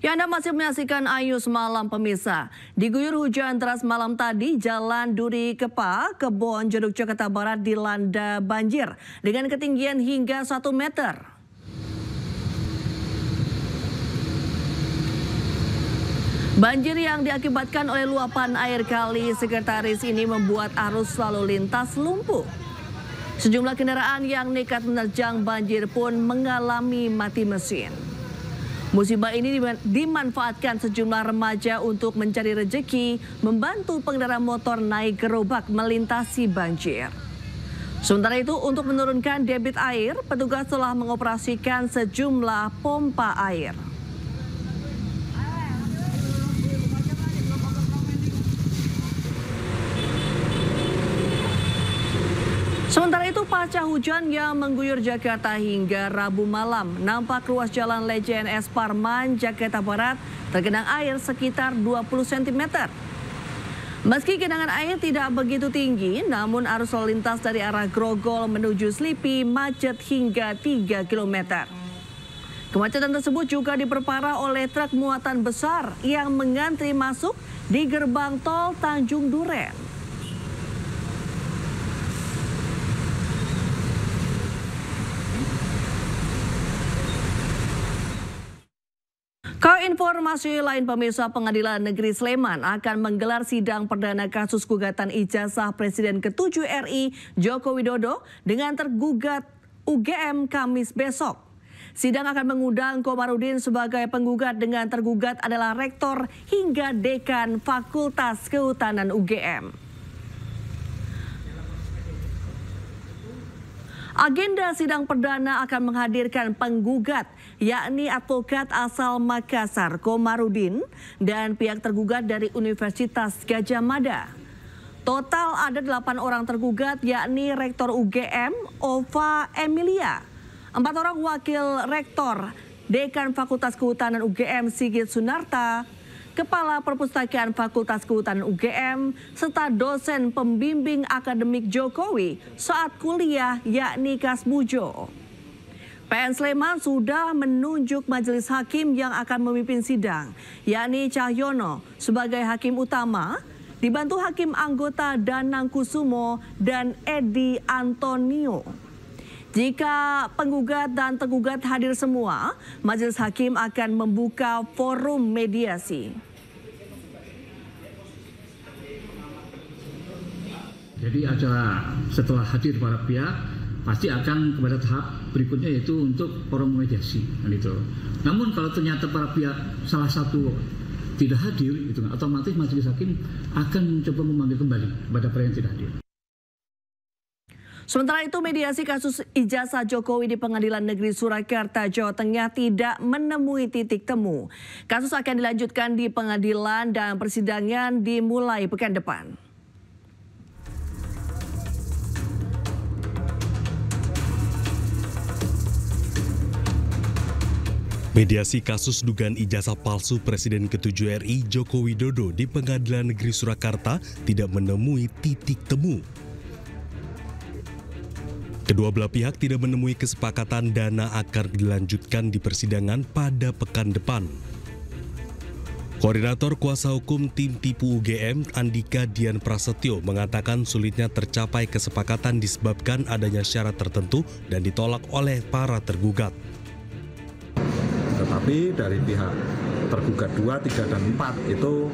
Ya, Anda masih menyaksikan Ayu Semalam pemirsa. Diguyur hujan deras malam tadi, Jalan Duri Kepa, Kebon Jeruk, Jakarta Barat dilanda banjir dengan ketinggian hingga 1 meter. Banjir yang diakibatkan oleh luapan air kali Sekretaris ini membuat arus lalu lintas lumpuh. Sejumlah kendaraan yang nekat menerjang banjir pun mengalami mati mesin. Musibah ini dimanfaatkan sejumlah remaja untuk mencari rejeki, membantu pengendara motor naik gerobak melintasi banjir. Sementara itu, untuk menurunkan debit air, petugas telah mengoperasikan sejumlah pompa air. Sementara itu, pasca hujan yang mengguyur Jakarta hingga Rabu malam, nampak ruas jalan Lejen S. Parman, Jakarta Barat tergenang air sekitar 20 cm. Meski genangan air tidak begitu tinggi, namun arus lalu lintas dari arah Grogol menuju Slipi macet hingga 3 km. Kemacetan tersebut juga diperparah oleh truk muatan besar yang mengantri masuk di gerbang tol Tanjung Duren. Informasi lain pemirsa, Pengadilan Negeri Sleman akan menggelar sidang perdana kasus gugatan ijazah Presiden ke-7 RI Joko Widodo dengan tergugat UGM Kamis besok. Sidang akan mengundang Komarudin sebagai penggugat dengan tergugat adalah rektor hingga dekan Fakultas Kehutanan UGM. Agenda sidang perdana akan menghadirkan penggugat, yakni advokat asal Makassar Komarudin dan pihak tergugat dari Universitas Gadjah Mada. Total ada 8 orang tergugat, yakni Rektor UGM Ova Emilia, 4 orang wakil rektor, Dekan Fakultas Kehutanan UGM Sigit Sunarta, Kepala Perpustakaan Fakultas Kehutanan UGM, serta dosen pembimbing akademik Jokowi saat kuliah, yakni Kasmujo. PN Sleman sudah menunjuk majelis hakim yang akan memimpin sidang, yakni Cahyono sebagai hakim utama, dibantu hakim anggota Danang Kusumo dan Edi Antonio. Jika penggugat dan tergugat hadir semua, majelis hakim akan membuka forum mediasi. Jadi acara setelah hadir para pihak pasti akan kepada tahap berikutnya, yaitu untuk forum mediasi. Namun kalau ternyata para pihak salah satu tidak hadir, otomatis majelis hakim akan mencoba memanggil kembali kepada para yang tidak hadir. Sementara itu, mediasi kasus ijazah Jokowi di Pengadilan Negeri Surakarta, Jawa Tengah tidak menemui titik temu. Kasus akan dilanjutkan di pengadilan dan persidangan dimulai pekan depan. Mediasi kasus dugaan ijazah palsu Presiden ke-7 RI Joko Widodo di Pengadilan Negeri Surakarta tidak menemui titik temu. Kedua belah pihak tidak menemui kesepakatan dana akan dilanjutkan di persidangan pada pekan depan. Koordinator Kuasa Hukum Tim Tipu UGM, Andika Dian Prasetyo, mengatakan sulitnya tercapai kesepakatan disebabkan adanya syarat tertentu dan ditolak oleh para tergugat. Tetapi dari pihak tergugat 2, 3, dan 4 itu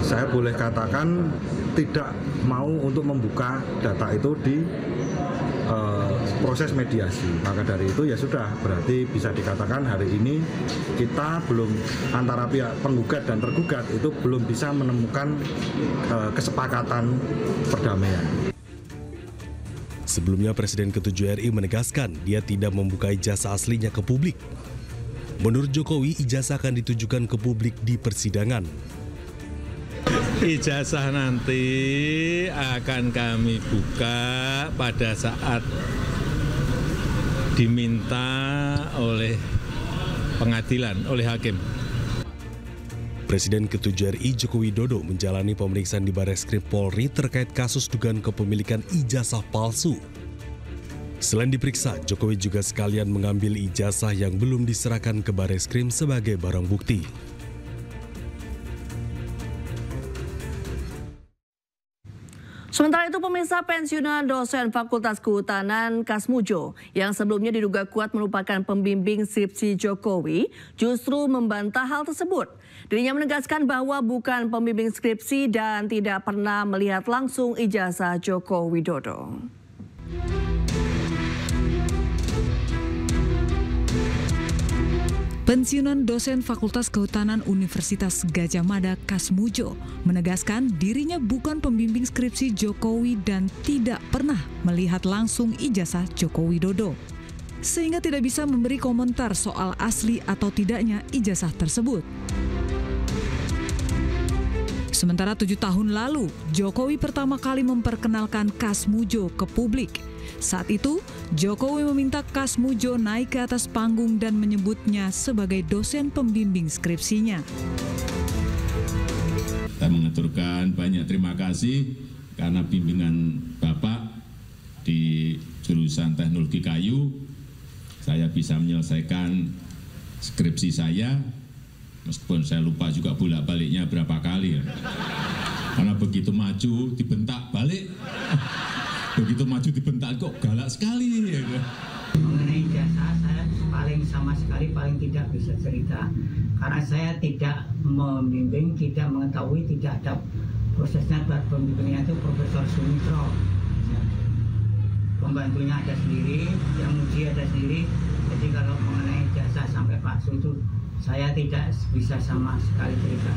saya boleh katakan tidak mau untuk membuka data itu di proses mediasi. Maka dari itu ya sudah, berarti bisa dikatakan hari ini kita belum, antara pihak penggugat dan tergugat itu belum bisa menemukan kesepakatan perdamaian. Sebelumnya Presiden ke-7 RI menegaskan dia tidak membuka ijazah aslinya ke publik. Menurut Jokowi, ijazah akan ditujukan ke publik di persidangan. Ijazah nanti akan kami buka pada saat diminta oleh pengadilan, oleh hakim. Presiden ke-7 RI Joko Widodo menjalani pemeriksaan di Barreskrim Polri terkait kasus dugaan kepemilikan ijazah palsu. Selain diperiksa, Jokowi juga sekalian mengambil ijazah yang belum diserahkan ke Bareskrim sebagai barang bukti. Sementara itu, pemirsa, pensiunan dosen Fakultas Kehutanan Kasmujo yang sebelumnya diduga kuat merupakan pembimbing skripsi Jokowi justru membantah hal tersebut. Dirinya menegaskan bahwa bukan pembimbing skripsi dan tidak pernah melihat langsung ijazah Joko Widodo. Pensiunan dosen Fakultas Kehutanan Universitas Gadjah Mada Kasmujo menegaskan dirinya bukan pembimbing skripsi Jokowi dan tidak pernah melihat langsung ijazah Joko Widodo, sehingga tidak bisa memberi komentar soal asli atau tidaknya ijazah tersebut. Sementara 7 tahun lalu, Jokowi pertama kali memperkenalkan Kasmujo ke publik. Saat itu, Jokowi meminta Kasmujo naik ke atas panggung dan menyebutnya sebagai dosen pembimbing skripsinya. Saya mengaturkan banyak terima kasih karena bimbingan Bapak di jurusan teknologi kayu, saya bisa menyelesaikan skripsi saya, meskipun saya lupa juga bolak-baliknya berapa kali ya. Karena begitu maju dibentak balik. Begitu maju dibentak kok galak sekali ya. Mengenai jasa saya sama sekali tidak bisa cerita karena saya tidak membimbing, tidak mengetahui, tidak ada prosesnya. Pembimbingnya itu Profesor Sumitro, pembantunya ada sendiri, yang uji ada sendiri. Jadi kalau mengenai jasa sampai Pak Su itu saya tidak bisa sama sekali cerita.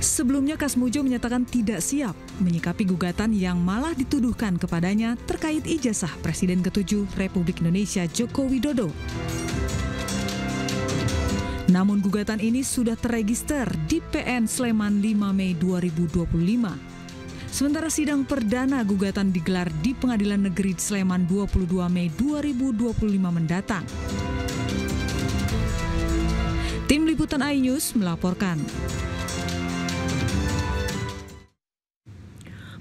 Sebelumnya Kasmujo menyatakan tidak siap menyikapi gugatan yang malah dituduhkan kepadanya terkait ijazah Presiden ke-7 Republik Indonesia Joko Widodo. Namun gugatan ini sudah terregister di PN Sleman 5 Mei 2025. Sementara sidang perdana gugatan digelar di Pengadilan Negeri Sleman 22 Mei 2025 mendatang. Tim Liputan iNews melaporkan.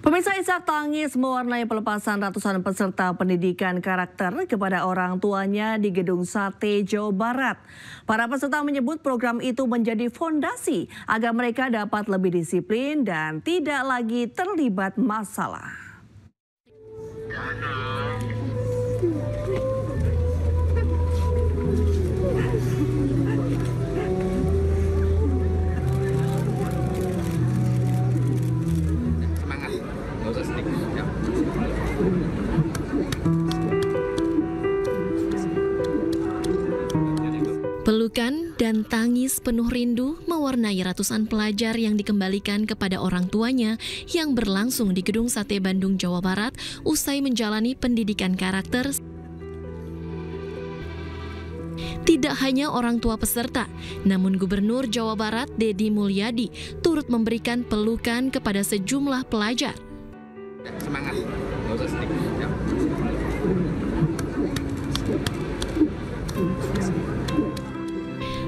Pemirsa, isak tangis mewarnai pelepasan ratusan peserta pendidikan karakter kepada orang tuanya di Gedung Sate, Jawa Barat. Para peserta menyebut program itu menjadi fondasi agar mereka dapat lebih disiplin dan tidak lagi terlibat masalah. Pelukan dan tangis penuh rindu mewarnai ratusan pelajar yang dikembalikan kepada orang tuanya yang berlangsung di Gedung Sate Bandung, Jawa Barat usai menjalani pendidikan karakter. Tidak hanya orang tua peserta, namun Gubernur Jawa Barat Deddy Mulyadi turut memberikan pelukan kepada sejumlah pelajar. Semangat, nggak usah sedih. Ya.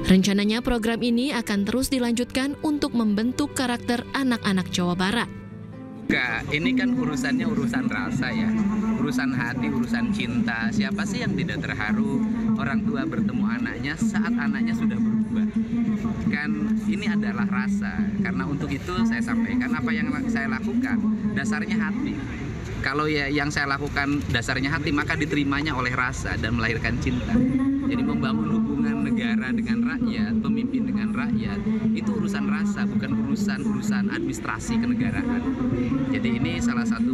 Rencananya program ini akan terus dilanjutkan untuk membentuk karakter anak-anak Jawa Barat. Enggak, ini kan urusannya urusan rasa ya, urusan hati, urusan cinta. Siapa sih yang tidak terharu orang tua bertemu anaknya saat anaknya sudah berubah? Kan ini adalah rasa, karena untuk itu saya sampaikan apa yang saya lakukan, dasarnya hati. Kalau ya yang saya lakukan dasarnya hati, maka diterimanya oleh rasa dan melahirkan cinta. Jadi membangun hubungan negara dengan rakyat, pemimpin dengan rakyat, itu urusan rasa, bukan urusan administrasi kenegaraan. Jadi ini salah satu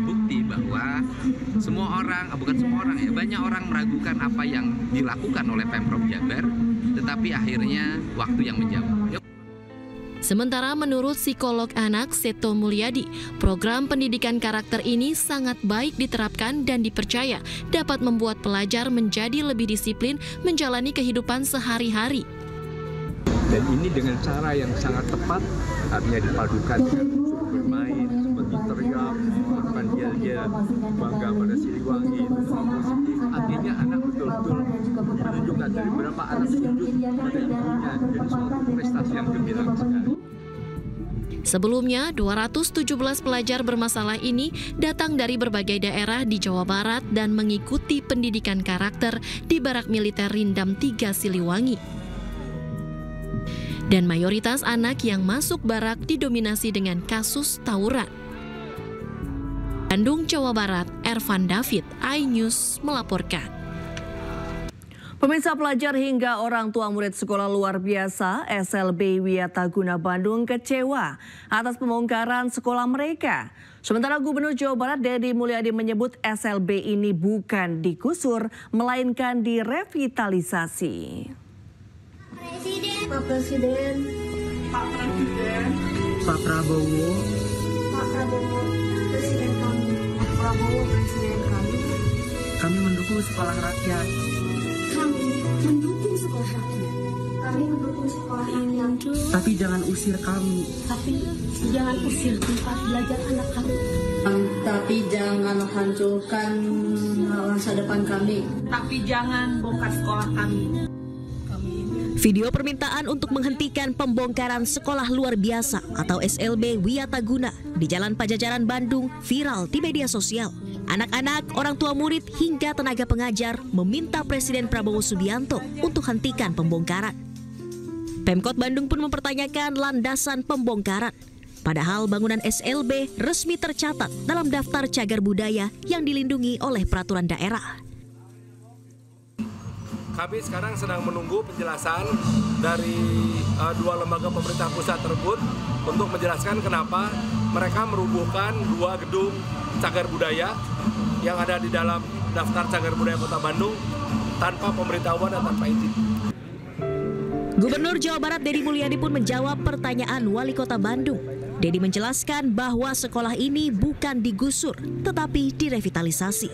bukti bahwa semua orang, bukan semua orang ya, banyak orang meragukan apa yang dilakukan oleh Pemprov Jabar, tetapi akhirnya waktu yang menjawab. Sementara menurut psikolog anak Seto Mulyadi, program pendidikan karakter ini sangat baik diterapkan dan dipercaya dapat membuat pelajar menjadi lebih disiplin menjalani kehidupan sehari-hari. Dan ini dengan cara yang sangat tepat, artinya dipadukan dengan unsur bermain, seperti teriak, melakukan yel-yel, bangga pada Siliwangi, positif. Artinya anak betul-betul menunjukkan dari berapa anak sujud pada ibunya, jadi suatu prestasi yang gemilang sekali. Sebelumnya, 217 pelajar bermasalah ini datang dari berbagai daerah di Jawa Barat dan mengikuti pendidikan karakter di Barak Militer Rindam 3 Siliwangi. Dan mayoritas anak yang masuk barak didominasi dengan kasus tawuran. Bandung, Jawa Barat, Ervan David, iNews melaporkan. Pemirsa, pelajar hingga orang tua murid sekolah luar biasa SLB Wiataguna Bandung kecewa atas pembongkaran sekolah mereka. Sementara Gubernur Jawa Barat Deddy Mulyadi menyebut SLB ini bukan digusur, melainkan direvitalisasi. Pak Presiden, Pak Presiden, Pak Prabowo, Pak Prabowo, Presiden kami, Pak Prabowo, Presiden kami mendukung sekolah rakyat. Kami mendukung sekolah rakyat. Kami mendukung sekolah rakyat. Tapi jangan usir kami. Tapi jangan usir tempat belajar anak kami. Tapi jangan hancurkan masa depan kami. Tapi jangan bongkar sekolah kami. Video permintaan untuk menghentikan pembongkaran sekolah luar biasa atau SLB Wiataguna di Jalan Pajajaran Bandung viral di media sosial. Anak-anak, orang tua murid hingga tenaga pengajar meminta Presiden Prabowo Subianto untuk hentikan pembongkaran. Pemkot Bandung pun mempertanyakan landasan pembongkaran. Padahal bangunan SLB resmi tercatat dalam daftar cagar budaya yang dilindungi oleh peraturan daerah. Kami sekarang sedang menunggu penjelasan dari dua lembaga pemerintah pusat tersebut untuk menjelaskan kenapa mereka merubuhkan dua gedung cagar budaya yang ada di dalam daftar cagar budaya Kota Bandung tanpa pemberitahuan dan tanpa izin. Gubernur Jawa Barat Deddy Mulyadi pun menjawab pertanyaan Wali Kota Bandung. Deddy menjelaskan bahwa sekolah ini bukan digusur, tetapi direvitalisasi.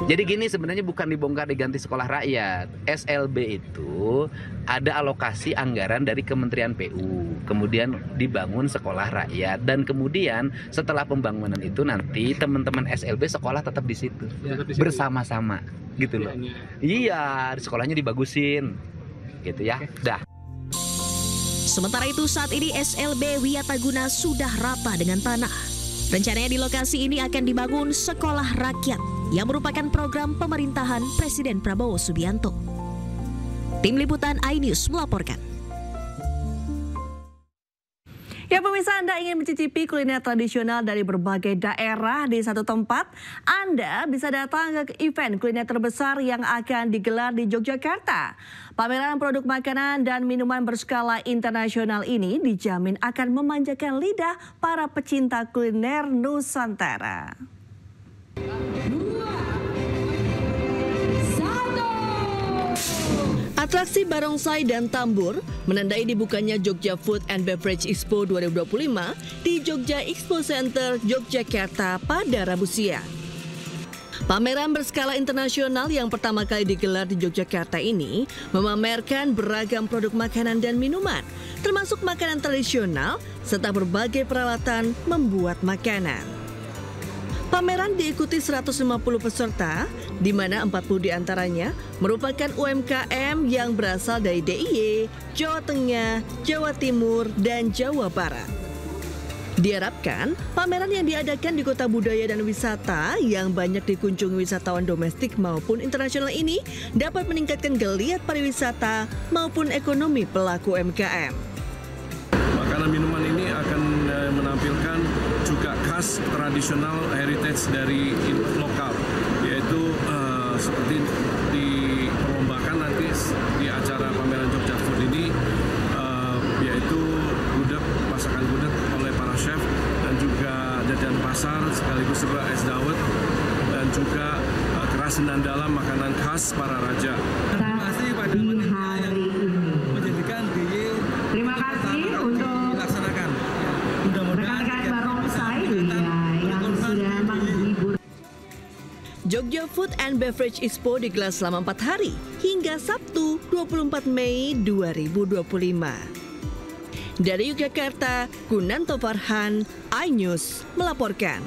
Jadi gini, sebenarnya bukan dibongkar diganti sekolah rakyat. SLB itu ada alokasi anggaran dari Kementerian PU, kemudian dibangun sekolah rakyat, dan kemudian setelah pembangunan itu nanti teman-teman SLB sekolah tetap di situ bersama-sama, gitu loh. Iya, sekolahnya dibagusin, gitu ya. Dah. Sementara itu saat ini SLB Wiataguna sudah rata dengan tanah. Rencananya di lokasi ini akan dibangun sekolah rakyat yang merupakan program pemerintahan Presiden Prabowo Subianto. Tim Liputan iNews melaporkan. Ya pemirsa, Anda ingin mencicipi kuliner tradisional dari berbagai daerah di satu tempat? Anda bisa datang ke event kuliner terbesar yang akan digelar di Yogyakarta. Pameran produk makanan dan minuman berskala internasional ini dijamin akan memanjakan lidah para pecinta kuliner Nusantara. Atraksi barongsai dan tambur menandai dibukanya Jogja Food and Beverage Expo 2025 di Jogja Expo Center, Yogyakarta pada Rabu siang. Pameran berskala internasional yang pertama kali digelar di Yogyakarta ini memamerkan beragam produk makanan dan minuman, termasuk makanan tradisional serta berbagai peralatan membuat makanan. Pameran diikuti 150 peserta, di mana 40 diantaranya merupakan UMKM yang berasal dari DIY, Jawa Tengah, Jawa Timur, dan Jawa Barat. Diharapkan, pameran yang diadakan di Kota Budaya dan Wisata yang banyak dikunjungi wisatawan domestik maupun internasional ini dapat meningkatkan geliat pariwisata maupun ekonomi pelaku UMKM. Makanan minuman ini akan menampilkan juga khas tradisional heritage dari lokal, yaitu seperti diperlombakan nanti di acara pameran Jogja Food ini, yaitu gudeg, masakan gudeg oleh para chef, dan juga jajan pasar sekaligus juga es dawet, dan juga kerajinan dalam makanan khas para raja. Terima kasih pada panitia yang menjadikan DIY. Terima kasih untuk dilaksanakan. Mudah-mudahan Jogja Food and Beverage Expo digelar selama 4 hari hingga Sabtu 24 Mei 2025. Dari Yogyakarta, Kunanto Farhan, iNews melaporkan.